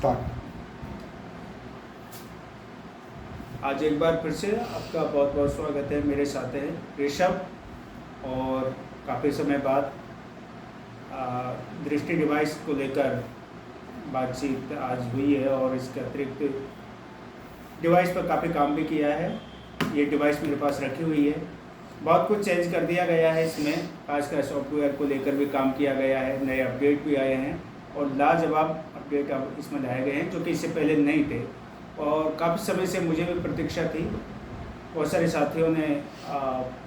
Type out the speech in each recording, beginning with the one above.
Start. आज एक बार फिर से आपका बहुत बहुत स्वागत है। मेरे साथ है ऋषभ, और काफ़ी समय बाद दृष्टि डिवाइस को लेकर बातचीत आज हुई है, और इसके अतिरिक्त डिवाइस पर काफ़ी काम भी किया है। ये डिवाइस मेरे पास रखी हुई है। बहुत कुछ चेंज कर दिया गया है इसमें, खासकर सॉफ्टवेयर को लेकर भी काम किया गया है। नए अपडेट भी आए हैं और लाजवाब अपडेट अब इसमें लाए गए हैं जो कि इससे पहले नहीं थे। और काफ़ी समय से मुझे भी प्रतीक्षा थी। बहुत सारे साथियों ने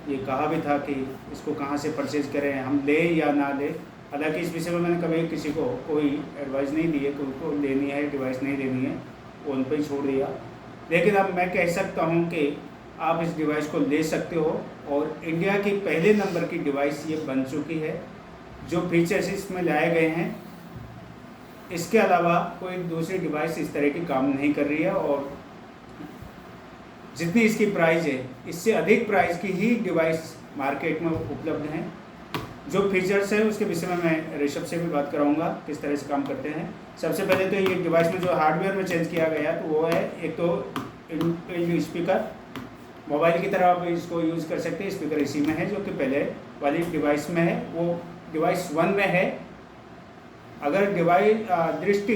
ये कहा भी था कि इसको कहाँ से परचेज़ करें, हम लें या ना लें। हालांकि इस विषय में मैंने कभी किसी को कोई एडवाइस नहीं दी है कि उनको लेनी है डिवाइस नहीं लेनी है, वो उन पर ही छोड़ दिया। लेकिन अब मैं कह सकता हूँ कि आप इस डिवाइस को ले सकते हो, और इंडिया की पहले नंबर की डिवाइस ये बन चुकी है। जो फीचर्स इसमें लाए गए हैं, इसके अलावा कोई दूसरी डिवाइस इस तरह की काम नहीं कर रही है। और जितनी इसकी प्राइस है, इससे अधिक प्राइस की ही डिवाइस मार्केट में उपलब्ध हैं। जो फीचर्स है उसके विषय में मैं ऋषभ से भी बात कराऊंगा किस तरह से काम करते हैं। सबसे पहले तो ये डिवाइस में जो हार्डवेयर में चेंज किया गया तो वो है, एक तो स्पीकर, मोबाइल की तरह आप इसको यूज़ कर सकते हैं। स्पीकर इसी में है जो कि पहले वाली डिवाइस में है, वो डिवाइस 1 में है। अगर डिवाइस दृष्टि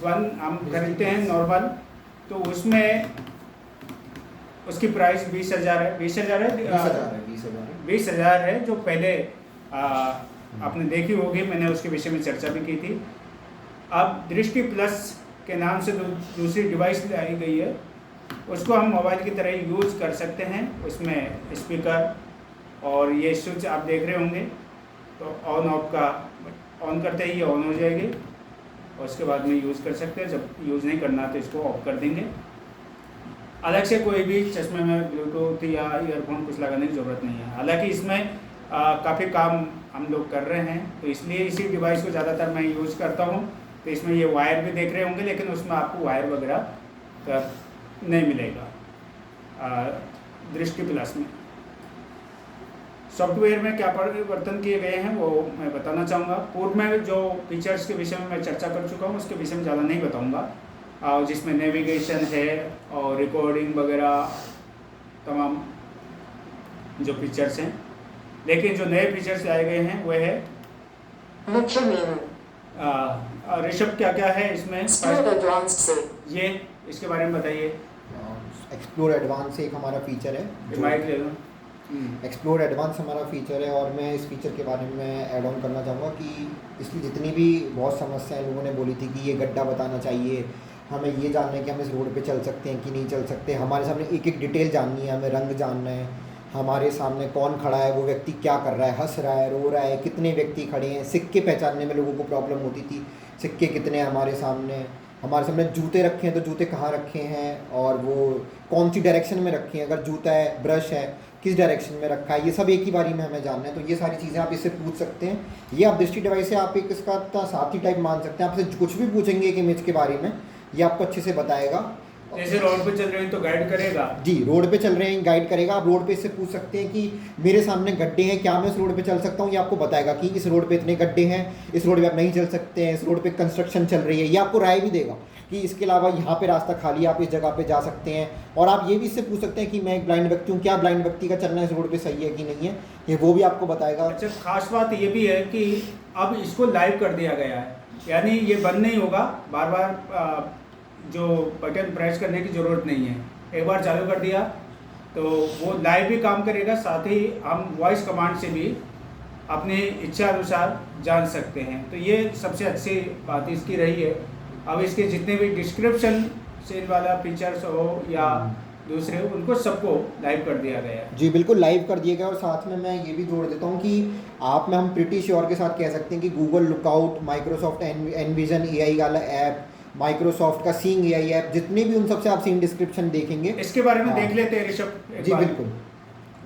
1 हम खरीदते हैं नॉर्मल, तो उसमें उसकी प्राइस 20,000 है। 20,000 है, 20,000 है जो पहले आपने देखी होगी, मैंने उसके विषय में चर्चा भी की थी। अब दृष्टि प्लस के नाम से दूसरी डिवाइस लाई गई है, उसको हम मोबाइल की तरह यूज़ कर सकते हैं। उसमें स्पीकर और ये स्विच आप देख रहे होंगे, तो ऑन ऑफ का ऑन करते ही ये ऑन हो जाएगी, और उसके बाद में यूज़ कर सकते हैं। जब यूज़ नहीं करना तो इसको ऑफ कर देंगे। अलग से कोई भी चश्मे में ब्लूटूथ या ईयरफोन कुछ लगाने की ज़रूरत नहीं है। हालांकि इसमें काफ़ी काम हम लोग कर रहे हैं, तो इसलिए इसी डिवाइस को ज़्यादातर मैं यूज़ करता हूँ। तो इसमें ये वायर भी देख रहे होंगे, लेकिन उसमें आपको वायर वगैरह का नहीं मिलेगा। दृष्टि प्लस में सॉफ्टवेयर में क्या परिवर्तन किए गए हैं वो मैं बताना चाहूँगा। पूर्व में जो फीचर्स के विषय में मैं चर्चा कर चुका हूँ, उसके विषय में ज़्यादा नहीं बताऊँगा। जिसमें नेविगेशन है और रिकॉर्डिंग वगैरह तमाम जो फीचर्स हैं। लेकिन जो नए फीचर्स लाए गए हैं वो है मुख्य मेनू। ऋषभ, क्या क्या है इसमें? एडवांस से ये इसके बारे में बताइए। एक्सप्लोर एडवांस एक हमारा फीचर है। माइक ले लो। एक्सप्लोर एडवांस हमारा फीचर है, और मैं इस फीचर के बारे में ऐड ऑन करना चाहूँगा कि इसकी जितनी भी बहुत समस्याएं लोगों ने बोली थी कि ये गड्ढा बताना चाहिए, हमें ये जानना है कि हम इस रोड पे चल सकते हैं कि नहीं चल सकते, हमारे सामने एक एक डिटेल जाननी है, हमें रंग जानना है, हमारे सामने कौन खड़ा है, वो व्यक्ति क्या कर रहा है, हंस रहा है, रो रहा है, कितने व्यक्ति खड़े हैं। सिक्के पहचानने में लोगों को प्रॉब्लम होती थी, सिक्के कितने हैं हमारे सामने जूते रखे हैं तो जूते कहाँ रखे हैं, और वो कौन सी डायरेक्शन में रखे हैं, अगर जूता है, ब्रश है, किस डायरेक्शन में रखा है, ये सब एक ही बारी में हमें जानना है। तो ये सारी चीज़ें आप इससे पूछ सकते हैं। ये आप दृष्टि डिवाइस से आप एक इसका साथी टाइप मान सकते हैं। आपसे कुछ भी पूछेंगे एक इमेज के बारे में, ये आपको अच्छे से बताएगा। जैसे रोड पे चल रहे हैं तो गाइड करेगा। जी, रोड पे चल रहे हैं गाइड करेगा। आप रोड पे इससे पूछ सकते हैं कि मेरे सामने गड्ढे हैं, क्या मैं इस रोड पे चल सकता हूँ, ये आपको बताएगा कि इस रोड पे इतने गड्ढे हैं, इस रोड पे आप नहीं चल सकते हैं, इस रोड पे कंस्ट्रक्शन चल रही है। ये आपको राय भी देगा कि इसके अलावा यहाँ पे रास्ता खाली है, आप इस जगह पे जा सकते हैं। और आप ये भी इससे पूछ सकते हैं कि मैं एक ब्लाइंड व्यक्ति हूँ, क्या ब्लाइंड व्यक्ति का चलना इस रोड पे सही है कि नहीं है, ये वो भी आपको बताएगा। अच्छा, खास बात ये भी है कि अब इसको लाइव कर दिया गया है, यानी ये बंद नहीं होगा। बार बार जो बटन प्रेस करने की ज़रूरत नहीं है। एक बार चालू कर दिया तो वो लाइव भी काम करेगा, साथ ही हम वॉइस कमांड से भी अपनी इच्छा अनुसार जान सकते हैं। तो ये सबसे अच्छी बात इसकी रही है। अब इसके जितने भी डिस्क्रिप्शन से वाला फीचर्स हो या दूसरे, उनको सबको लाइव कर दिया गया है। जी बिल्कुल, लाइव कर दिया गया। और साथ में मैं ये भी जोड़ देता हूँ कि आप में हम प्रिटी श्योर के साथ कह सकते हैं कि Google lookout, Microsoft envision AI वाला ऐप, माइक्रोसॉफ्ट का सीइंग AI ऐप, जितने भी उन सबसे आप सीन डिस्क्रिप्शन देखेंगे। इसके बारे में देख लेते हैं ऋषभ। जी बिल्कुल।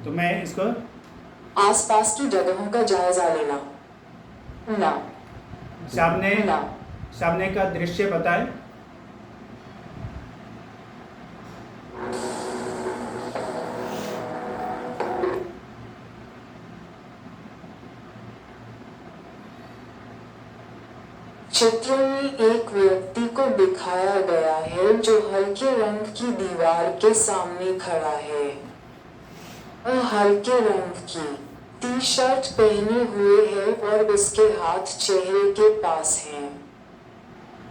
तो मैं इसको आसपास की जगहों का जायजा लेना, सामने का दृश्य बताएं। चित्र में एक व्यक्ति को दिखाया गया है जो हल्के रंग की दीवार के सामने खड़ा है। वह हल्के रंग की टी शर्ट पहने हुए है और उसके हाथ चेहरे के पास हैं।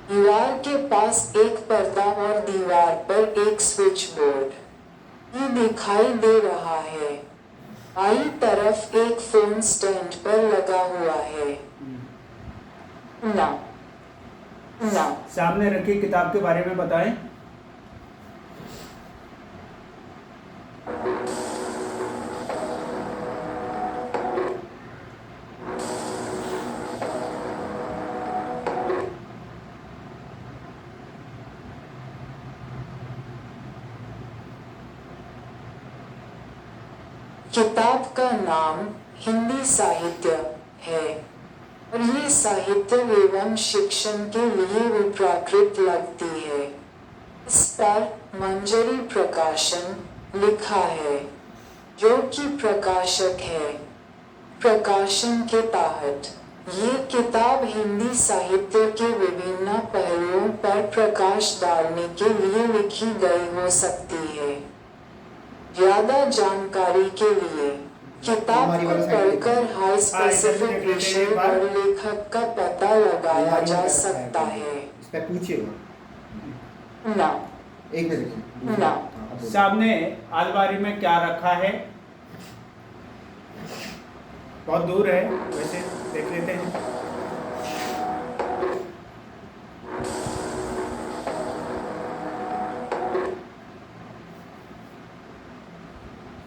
दीवार के पास एक पर्दा और दीवार पर एक स्विच बोर्ड ये दिखाई दे रहा है। बाईं तरफ एक फोन स्टैंड पर लगा हुआ है। ना सामने रखी किताब के बारे में बताएं। किताब का नाम हिंदी साहित्य है और ये साहित्य एवं शिक्षण के लिए विप्राकृत लगती है। इस पर मंजरी प्रकाशन लिखा है जो कि प्रकाशक है। प्रकाशन के तहत ये किताब हिंदी साहित्य के विभिन्न पहलुओं पर प्रकाश डालने के लिए लिखी गई हो सकती है। ज्यादा जानकारी के लिए किताब को पढ़कर हर स्पेसिफिक विषय और लेखक का पता लगाया जा सकता है। इस पे पूछिएगा। ना एक मिनट। ना सामने अलमारी में क्या रखा है? बहुत दूर है, वैसे देख लेते हैं।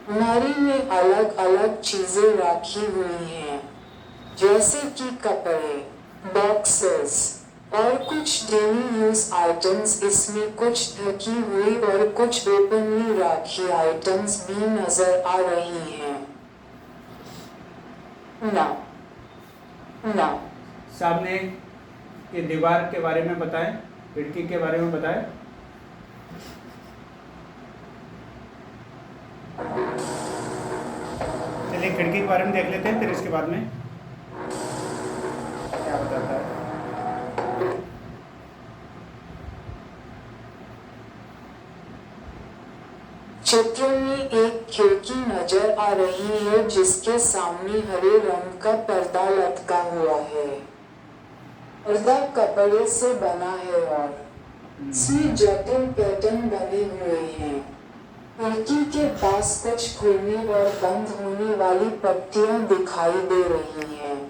अलमारी में अलग अलग चीजें रखी हुई हैं, जैसे कि कपड़े, बॉक्सेस और कुछ डेली यूज आइटम्स। इसमें कुछ ढकी हुई और कुछ ओपनली रखी आइटम्स भी नजर आ रही हैं। ना सामने के दीवार के बारे में बताएं, खिड़की के बारे में बताएं। चलिए खिड़की के बारे में देख लेते हैं, फिर इसके बाद में क्या बताता है। चित्र में एक खिड़की नजर आ रही है जिसके सामने हरे रंग का पर्दा लटका हुआ है। पर्दा कपड़े से बना है और इसमें जटिल पैटर्न बने हुए हैं। खिड़की के पास कुछ खुलने और बंद होने वाली पट्टियां दिखाई दे रही हैं,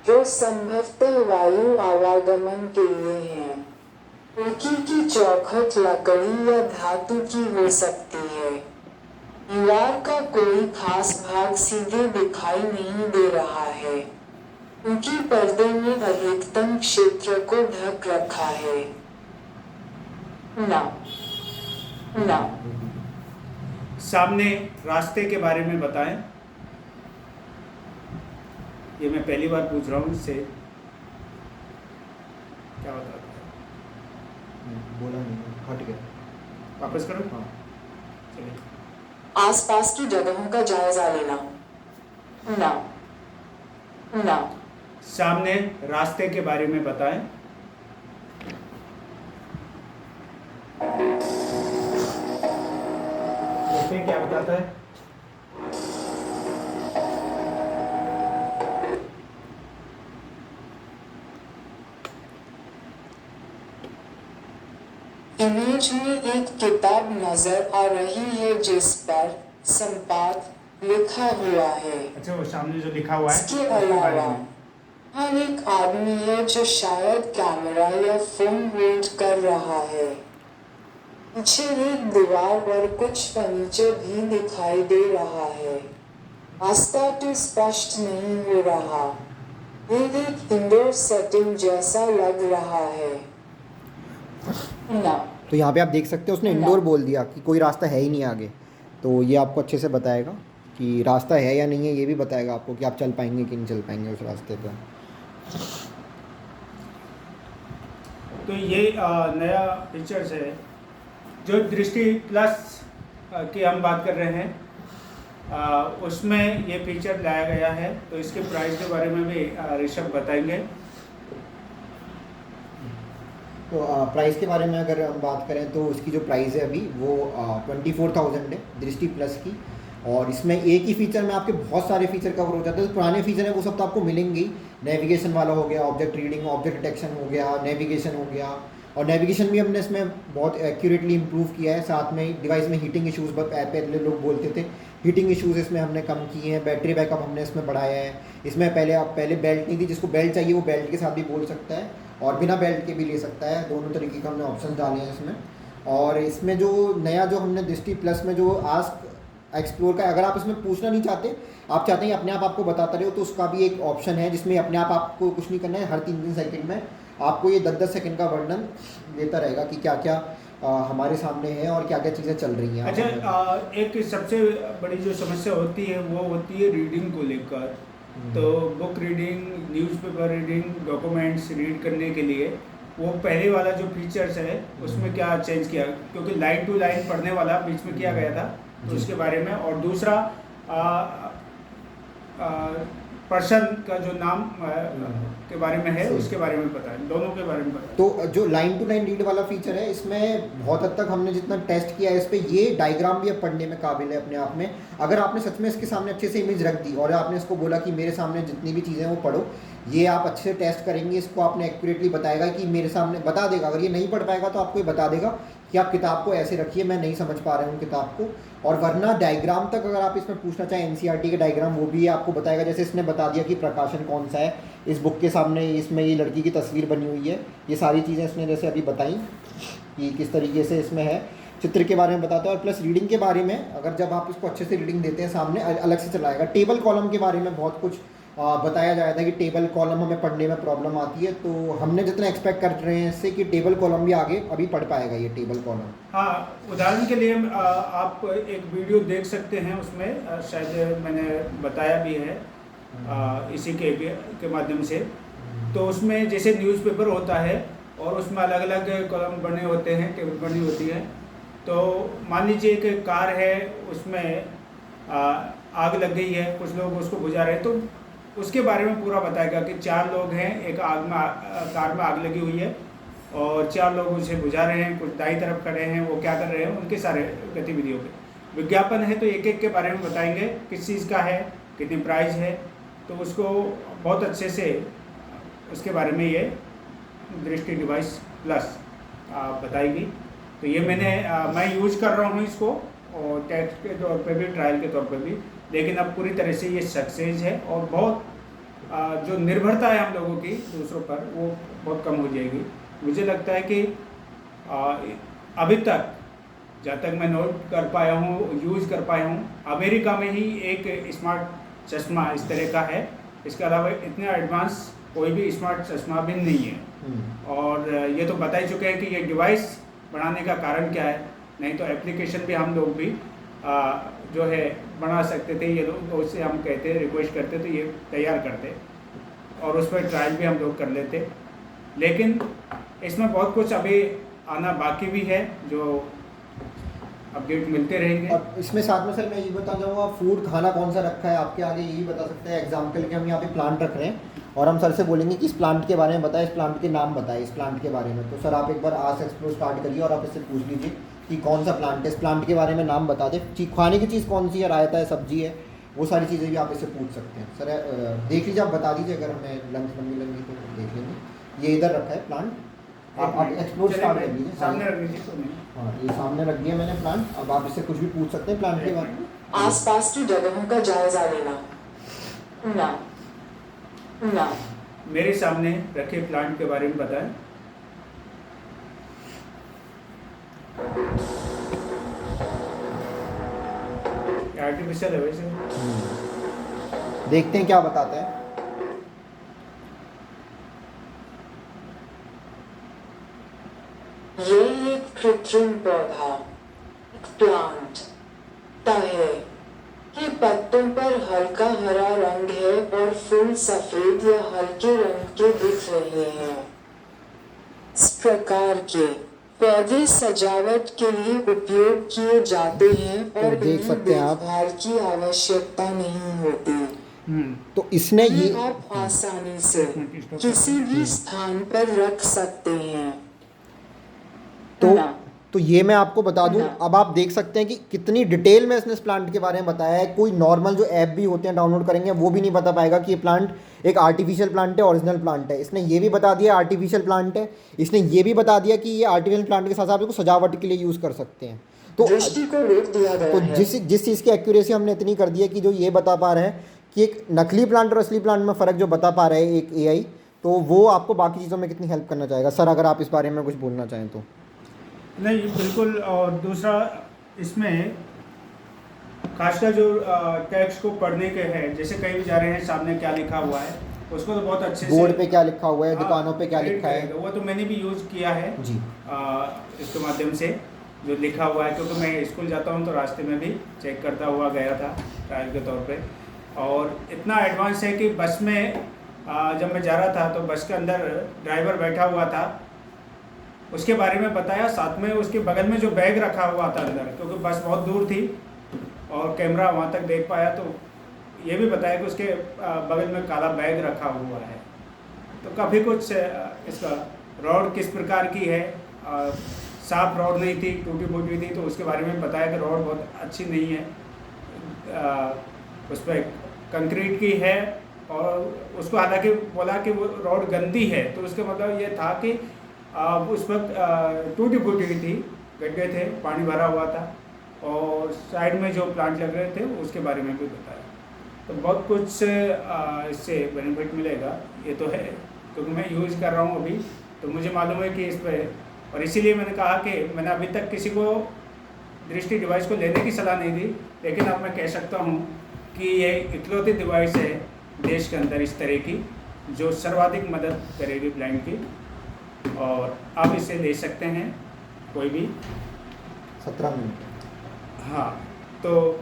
जो संभवतः वायु आवागमन के लिए हैं। खिड़की की चौखट लकड़ी या धातु की हो सकती है। दीवार का कोई खास भाग सीधे दिखाई नहीं दे रहा है, क्योंकि पर्दे ने अधिकतम क्षेत्र को ढक रखा है। ना सामने रास्ते के बारे में बताएं। ये मैं पहली बार पूछ रहा हूँ, इससे क्या बताता है? बोला नहीं, हट गया। वापस करो। हाँ। चलिए। आसपास की जगहों का जायजा लेना। ना सामने रास्ते के बारे में बताएं। देखते क्या बताता है। इमेज में एक किताब नजर आ रही है जिस पर संपाद लिखा हुआ है। अच्छा, वो सामने जो लिखा हुआ है इसके उसके बारे अलावा में। हर एक आदमी है जो शायद कैमरा या फोन होल्ड कर रहा है। पीछे एक दीवार और कुछ फर्नीचर भी दिखाई दे रहा है। रास्ता तो स्पष्ट नहीं हो रहा। ये एक इंडोर सेटिंग जैसा लग रहा है। ना तो यहाँ पे आप देख सकते हो उसने इंडोर बोल दिया कि कोई रास्ता है ही नहीं आगे। तो ये आपको अच्छे से बताएगा कि रास्ता है या नहीं है, ये भी बताएगा आपको कि आप चल पाएंगे कि नहीं चल पाएंगे उस रास्ते पर। तो ये नया फीचर्स है जो दृष्टि प्लस की हम बात कर रहे हैं, उसमें ये फीचर लाया गया है। तो इसके प्राइस के बारे में भी ऋषभ बताएंगे। तो प्राइस के बारे में अगर हम बात करें तो इसकी जो प्राइस है अभी वो 24,000 है दृष्टि प्लस की। और इसमें एक ही फीचर में आपके बहुत सारे फीचर कवर हो जाते हैं। तो पुराने फीचर हैं वो सब तो आपको मिलेंगे ही, नेविगेशन वाला हो गया, ऑब्जेक्ट रीडिंग, ऑब्जेक्ट डिटेक्शन हो गया, नेविगेशन हो गया, और नेविगेशन भी हमने इसमें बहुत एक्यूरेटली इंप्रूव किया है। साथ में डिवाइस में हीटिंग इश्यूज़ पहले लोग बोलते थे, हीटिंग इश्यूज़ इसमें हमने कम किए हैं। बैटरी बैकअप हमने इसमें बढ़ाया है। इसमें पहले बेल्ट नहीं थी, जिसको बेल्ट चाहिए वो बेल्ट के साथ भी बोल सकता है और बिना बेल्ट के भी ले सकता है, दोनों तरीके के हमने ऑप्शन डाले हैं इसमें। और इसमें जो नया जो हमने दृष्टि प्लस में जो आस्क एक्सप्लोर का, अगर आप इसमें पूछना नहीं चाहते, आप चाहते हैं अपने आप आपको बताता रहे हो, तो उसका भी एक ऑप्शन है जिसमें अपने आप आपको कुछ नहीं करना है, हर 3-3 सेकंड में आपको ये 10-10 सेकंड का वर्णन देता रहेगा कि क्या क्या हमारे सामने है और क्या क्या चीज़ें चल रही हैं। अच्छा, एक सबसे बड़ी जो समस्या होती है वो होती है रीडिंग को लेकर। तो book reading, newspaper reading, documents read करने के लिए वो पहले वाला जो फीचर्स है उसमें क्या चेंज किया, क्योंकि लाइन टू लाइन पढ़ने वाला बीच में किया गया था, तो उसके बारे में। और दूसरा पर्सन का जो नाम के बारे में है उसके बारे में पता है, दोनों के बारे में पता है। तो जो लाइन टू लाइन रीड वाला फीचर है इसमें बहुत हद तक हमने जितना टेस्ट किया है इस पर, ये डायग्राम भी अब पढ़ने में काबिल है अपने आप में। अगर आपने सच में इसके सामने अच्छे से इमेज रख दी और आपने इसको बोला कि मेरे सामने जितनी भी चीज़ें वो पढ़ो, ये आप अच्छे से टेस्ट करेंगे, इसको आपने एक्यूरेटली बताएगा कि मेरे सामने बता देगा। अगर ये नहीं पढ़ पाएगा तो आपको ये बता देगा कि आप किताब को ऐसे रखिए, मैं नहीं समझ पा रहा हूँ किताब को। और वरना डायग्राम तक अगर आप इसमें पूछना चाहें, एनसीईआरटी के डायग्राम, वो भी आपको बताएगा। जैसे इसने बता दिया कि प्रकाशन कौन सा है, इस बुक के सामने इसमें ये लड़की की तस्वीर बनी हुई है, ये सारी चीज़ें इसने जैसे अभी बताई कि किस तरीके से इसमें है, चित्र के बारे में बताता है। और प्लस रीडिंग के बारे में अगर जब आप इसको अच्छे से रीडिंग देते हैं सामने अलग से चलाएगा। टेबल कॉलम के बारे में बहुत कुछ बताया जाया था कि टेबल कॉलम हमें पढ़ने में प्रॉब्लम आती है, तो हमने जितना एक्सपेक्ट कर रहे हैं इससे कि टेबल कॉलम भी आगे अभी पढ़ पाएगा ये टेबल कॉलम। हाँ, उदाहरण के लिए आप एक वीडियो देख सकते हैं, उसमें शायद मैंने बताया भी है इसी के माध्यम से। तो उसमें जैसे न्यूज़पेपर होता है और उसमें अलग अलग कॉलम बने होते हैं, टेबल बनी होती है। तो मान लीजिए एक कार है, उसमें आग लग गई है, कुछ लोग उसको बुझा रहे हैं, तो उसके बारे में पूरा बताएगा कि 4 लोग हैं, एक कार में आग लगी हुई है और 4 लोग उसे बुझा रहे हैं, कुछ दाई तरफ खड़े हैं, वो क्या कर रहे हैं, उनके सारे गतिविधियों के। विज्ञापन है तो एक एक के बारे में बताएंगे, किस चीज़ का है, कितनी प्राइस है, तो उसको बहुत अच्छे से उसके बारे में ये दृष्टि डिवाइस प्लस बताएगी। तो ये मैं यूज कर रहा हूँ इसको, और टेस्ट के तौर पे भी, ट्रायल के तौर पे भी, लेकिन अब पूरी तरह से ये सक्सेस है। और बहुत जो निर्भरता है हम लोगों की दूसरों पर, वो बहुत कम हो जाएगी। मुझे लगता है कि अभी तक जहाँ तक मैं नोट कर पाया हूँ, यूज़ कर पाया हूँ, अमेरिका में ही एक स्मार्ट चश्मा इस तरह का है। इसके अलावा इतना एडवांस कोई भी स्मार्ट चश्मा भी नहीं है। और ये तो बता ही चुके हैं कि ये डिवाइस बनाने का कारण क्या है, नहीं तो एप्लीकेशन भी हम लोग भी जो है बना सकते थे। ये लोग उससे हम कहते, रिक्वेस्ट करते तो ये तैयार करते और उस पर ट्रायल भी हम लोग कर लेते। लेकिन इसमें बहुत कुछ अभी आना बाकी भी है, जो अपडेट मिलते रहेंगे। और इसमें साथ में सर मैं ये बता जाऊँगा, फूड खाना कौन सा रखा है आपके आगे, यही बता सकते हैं। एग्जाम्पल के हम यहाँ पे प्लांट रख रहे हैं और हम सर से बोलेंगे कि इस प्लांट के बारे में बताएं, इस प्लांट के नाम बताएं, इस प्लांट के बारे में। तो सर आप एक बार आस्क एक्सप्लोर स्टार्ट करिए और आप इससे पूछ लीजिए कि कौन सा प्लांट है, इस प्लांट के बारे में नाम बता दे, खाने की चीज़ कौन सी है, रायता है, सब्जी है, वो सारी चीज़ें भी आप इससे पूछ सकते हैं। सर देख लीजिए, आप बता दीजिए, अगर हमें लंच में मिलेंगे तो देख लेंगे। ये इधर रखा है प्लांट, आप एक्सप्लोर स्टार्ट कर लीजिए। सामने रख लीजिए। हाँ, ये सामने रख दिया मैंने प्लांट। अब आप इससे कुछ भी पूछ सकते हैं प्लांट के बारे में। आसपास की जगहों का जायजा लेना। ना मेरे सामने रखे प्लांट के बारे में बताएं। आर्टिफिशियल है वैसे। देखते हैं क्या बताते हैं। ये एक कृत्रिम पौधा, एक प्लांट है कि पत्तों पर हल्का हरा रंग है और फूल सफेद या हल्के रंग के दिख रहे हैं। इस प्रकार के पौधे सजावट के लिए उपयोग किए जाते हैं और देख सकते हैं आप, देखभाल की आवश्यकता नहीं होती। तो इसने ये आप आसानी से किसी भी स्थान पर रख सकते हैं। तो ये मैं आपको बता दूं, अब आप देख सकते हैं कि कितनी डिटेल में इसने इस प्लांट के बारे में बताया है। कोई नॉर्मल जो ऐप भी होते हैं डाउनलोड करेंगे वो भी नहीं बता पाएगा कि ये प्लांट एक आर्टिफिशियल प्लांट है, ओरिजिनल प्लांट है। इसने ये भी बता दिया आर्टिफिशियल प्लांट है, इसने ये भी बता दिया कि ये आर्टिफिशियल प्लांट के साथ साथ इसको सजावट के लिए यूज़ कर सकते हैं। तो दृष्टि को रोक दिया गया है। जिस चीज़ की एक्यूरेसी हमने इतनी कर दी है कि जो ये बता पा रहे हैं कि एक नकली प्लांट और असली प्लांट में फ़र्क जो बता पा रहे हैं एक AI, तो वो आपको बाकी चीज़ों में कितनी हेल्प करना चाहेगा। सर अगर आप इस बारे में कुछ बोलना चाहें तो। नहीं बिल्कुल। और दूसरा इसमें खासकर जो टेक्स्ट को पढ़ने के हैं, जैसे कहीं भी जा रहे हैं सामने क्या लिखा हुआ है उसको तो बहुत अच्छे से, बोर्ड पे क्या लिखा हुआ है, हाँ, दुकानों पे क्या लिखा है, वो तो मैंने भी यूज़ किया है जी इसके माध्यम से जो लिखा हुआ है, क्योंकि मैं स्कूल जाता हूँ तो रास्ते में भी चेक करता हुआ गया था ट्रायल के तौर पे। और इतना एडवांस है कि बस में जब मैं जा रहा था तो बस के अंदर ड्राइवर बैठा हुआ था, उसके बारे में बताया, साथ में उसके बगल में जो बैग रखा हुआ था अंदर, क्योंकि बस बहुत दूर थी और कैमरा वहाँ तक देख पाया, तो ये भी बताया कि उसके बगल में काला बैग रखा हुआ है। तो काफ़ी कुछ इसका रॉड किस प्रकार की है, साफ रॉड नहीं थी, टूटी फूटी थी, तो उसके बारे में बताया कि रॉड बहुत अच्छी नहीं है, उस पर कंक्रीट की है। और उसको हालांकि बोला कि वो रॉड गंदी है, तो उसका मतलब ये था कि उस पर टूटी फूटी थी, गड्ढे थे, पानी भरा हुआ था, और साइड में जो प्लांट लग रहे थे उसके बारे में भी बताया। तो बहुत कुछ इससे बेनिफिट मिलेगा, ये तो है, क्योंकि मैं यूज़ कर रहा हूँ अभी, तो मुझे मालूम है कि इस पर, और इसीलिए मैंने कहा कि मैंने अभी तक किसी को दृष्टि डिवाइस को लेने की सलाह नहीं दी, लेकिन अब मैं कह सकता हूँ कि ये इकलौती डिवाइस है देश के अंदर इस तरह की जो सर्वाधिक मदद करेगी ब्लाइंड की, और आप इसे ले सकते हैं कोई भी 17 मिनट। हाँ, तो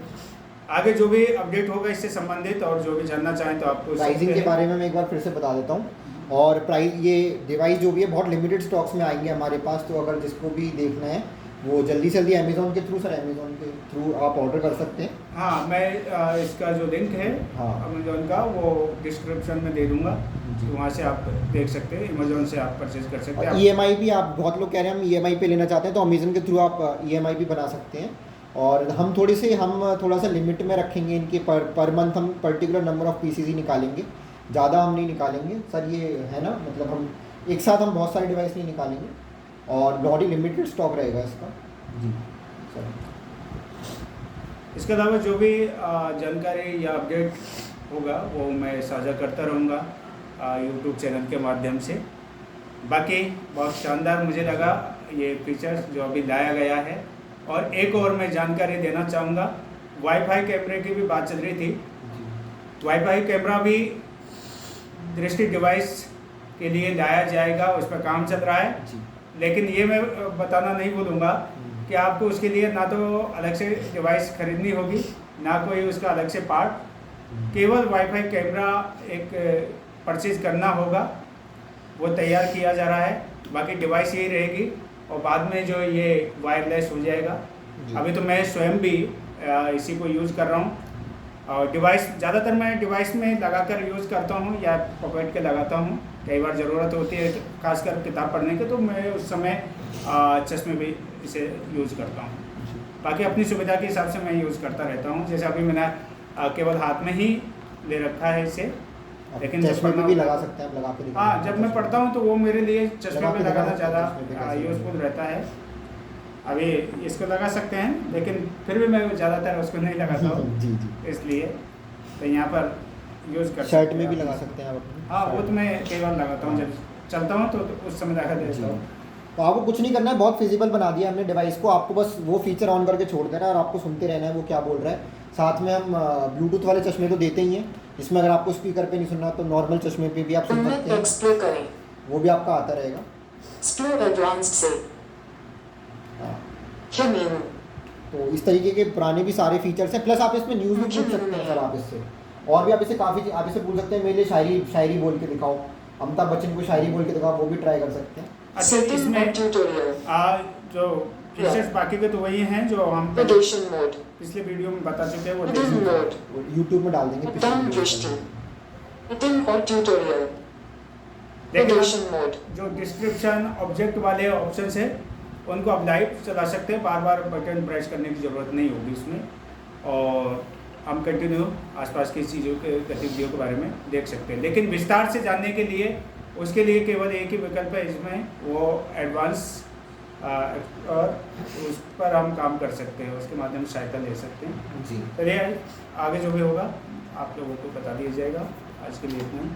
आगे जो भी अपडेट होगा इससे संबंधित और जो भी जानना चाहें तो आपको प्राइसिंग के बारे में मैं एक बार फिर से बता देता हूँ। और प्राइस, ये डिवाइस जो भी है बहुत लिमिटेड स्टॉक्स में आएंगे हमारे पास, तो अगर जिसको भी देखना है वो जल्दी से जल्दी अमेज़ॉन के थ्रू, सर अमेज़ॉन के थ्रू आप ऑर्डर कर सकते हैं। हाँ, मैं इसका जो लिंक है हाँ अमेज़ॉन का वो डिस्क्रिप्शन में दे दूंगा, तो वहाँ से आप देख सकते हैं, अमेज़ॉन से आप परचेज कर सकते हैं। EMI भी, आप बहुत लोग कह रहे हैं हम EMI पे लेना चाहते हैं, तो अमेज़न के थ्रू आप EMI भी बना सकते हैं। और हम थोड़ा सा लिमिट में रखेंगे इनके, पर मंथ हम पर्टिकुलर नंबर ऑफ़ पीसीज ही निकालेंगे, ज़्यादा हम नहीं निकालेंगे सर, ये है ना, मतलब हम एक साथ हम बहुत सारे डिवाइस नहीं निकालेंगे, और बहुत ही लिमिटेड स्टॉक रहेगा इसका जी सर। इसके अलावा जो भी जानकारी या अपडेट होगा वो मैं साझा करता रहूँगा यूट्यूब चैनल के माध्यम से। बाकी बहुत शानदार मुझे लगा ये फीचर्स जो अभी लाया गया है। और एक और मैं जानकारी देना चाहूँगा, वाईफाई कैमरे की भी बात चल रही थी, वाईफाई कैमरा भी दृष्टि डिवाइस के लिए लाया जाएगा, उस पर काम चल रहा है। लेकिन ये मैं बताना नहीं भूलूँगा कि आपको उसके लिए ना तो अलग से डिवाइस खरीदनी होगी, ना कोई उसका अलग से पार्ट, केवल वाईफाई कैमरा एक परचेज करना होगा, वो तैयार किया जा रहा है। बाकी डिवाइस यही रहेगी और बाद में जो ये वायरलेस हो जाएगा। अभी तो मैं स्वयं भी इसी को यूज़ कर रहा हूँ, और डिवाइस ज़्यादातर मैं डिवाइस में लगाकर यूज़ करता हूँ या पॉकेट के लगाता हूँ। कई बार ज़रूरत होती है खासकर किताब पढ़ने की, तो मैं उस समय चश्मे भी इसे यूज़ करता हूँ। बाकी अपनी सुविधा के हिसाब से मैं यूज़ करता रहता हूँ। जैसे अभी मैंने केवल हाथ में ही ले रखा है इसे, लेकिन चश्मे पे भी लगा सकते हैं आप, लगा के। हाँ, जब मैं पढ़ता हूँ तो वो मेरे लिए चश्मे पे लगाना ज़्यादा यूज़फुल रहता है। अभी इसको लगा सकते हैं, लेकिन फिर भी मैं ज़्यादातर उसको नहीं लगाता हूँ जी जी, इसलिए तो यहाँ पर यूज़ कर शर्ट में भी लगा सकते हैं आप। हाँ, वो तो मैं कई बार लगाता हूँ, जब चलता हूँ तो उस समय लगा देता हूँ। तो आपको कुछ नहीं करना है, बहुत फिजिबल बना दिया हमने डिवाइस को, आपको बस वो फीचर ऑन करके छोड़ देना है और आपको सुनते रहना है वो क्या बोल रहा है। साथ में हम ब्लूटूथ वाले चश्मे तो देते ही हैं, इसमें अगर आपको स्पीकर पे नहीं सुनना तो नॉर्मल चश्मे पे भी आप सुन सकते हैं, वो भी आपका आता रहेगा। तो इस तरीके के पुराने भी सारे फीचर्स हैं, प्लस आप इसमें न्यूज़ भी पूछ सकते हैं सर आप इससे, और भी आप इससे काफ़ी, आप इससे पूछ सकते हैं मेरे लिए शायरी बोल के दिखाओ, अमिताभ बच्चन को शायरी बोल के दिखाओ, वो भी ट्राई कर सकते हैं। अच्छा, इसमें जो फीचर्स बाकी के तो वही हैं जो हम पिछले वीडियो में बता चुके हैं, वो यूट्यूब में डाल देंगे। लेकिन जो डिस्क्रिप्शन ऑब्जेक्ट वाले ऑप्शन है उनको आप लाइव चला सकते हैं, बार बार बटन प्रेस करने की ज़रूरत नहीं होगी इसमें। और हम कंटिन्यू आसपास की चीज़ों के गतिविधियों के बारे में देख सकते हैं। लेकिन विस्तार से जानने के लिए उसके लिए केवल एक ही विकल्प है इसमें, वो एडवांस, और उस पर हम काम कर सकते हैं, उसके माध्यम से सहायता ले सकते हैं। जी। चलिए आगे जो भी होगा आप लोगों को बता दिया जाएगा। आज के लिए इतना ही।